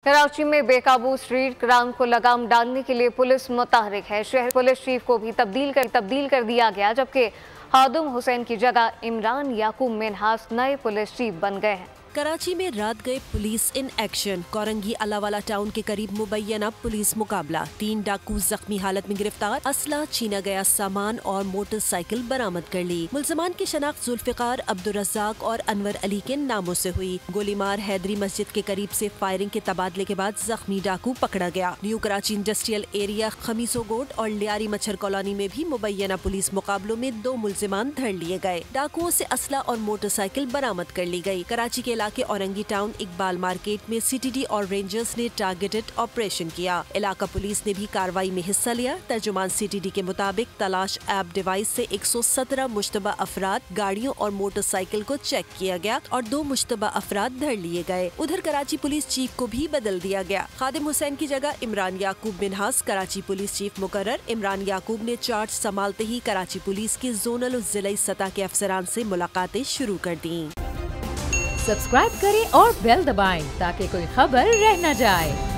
कराची में बेकाबू street crime को लगाम डालने के लिए पुलिस मुतहरिक है। शहर पुलिस चीफ को भी तब्दील कर दिया गया, जबकि खादुम हुसैन की जगह इमरान याकूब मिन्हास नए पुलिस चीफ बन गए हैं। कराची में रात गए police in action. Korangi Allahwala town के करीब मुबैना पुलिस मुकाबला। 3 डाकू जख्मी हालत में गिरफ्तार। असला, छीना गया सामान और मोटरसाइकिल बरामद कर ली। मुल्जमान की शनाख्त जुल्फिकार, अब्दुल रज़ाक और अनवर अली के नामों से हुई। गोलीमार हैदरी मस्जिद के करीब से फायरिंग के तबादले के बाद जख्मी डाकू पकड़ा गया। न्यू कराची इंडस्ट्रियल एरिया, खमीसो गोट और लियारी मच्छर कॉलोनी में भी मुबैना पुलिस मुकाबलों में 2 मुल्जिमान धर लिए गए। डाकुओं से असला और मोटरसाइकिल बरामद कर ली गई। कराची के इलाके औरंगी टाउन इकबाल मार्केट में सीटीडी और रेंजर्स ने टारगेटेड ऑपरेशन किया। इलाका पुलिस ने भी कार्रवाई में हिस्सा लिया। तर्जुमान सीटीडी के मुताबिक तलाश ऐप डिवाइस से 117 मुश्तबा अफराद, गाड़ियों और मोटरसाइकिल को चेक किया गया और 2 मुश्तबा अफराद धर लिए गए। उधर कराची पुलिस चीफ को भी बदल दिया गया। खादिम हुसैन की जगह इमरान याकूब मिन्हास कराची पुलिस चीफ मुकर्रर। इमरान याकूब ने चार्ज संभालते ही कराची पुलिस के जोनल और जिला सतह के अफसरान से मुलाकातें शुरू कर दी। सब्सक्राइब करें और बेल दबाएं ताकि कोई खबर रह न जाए।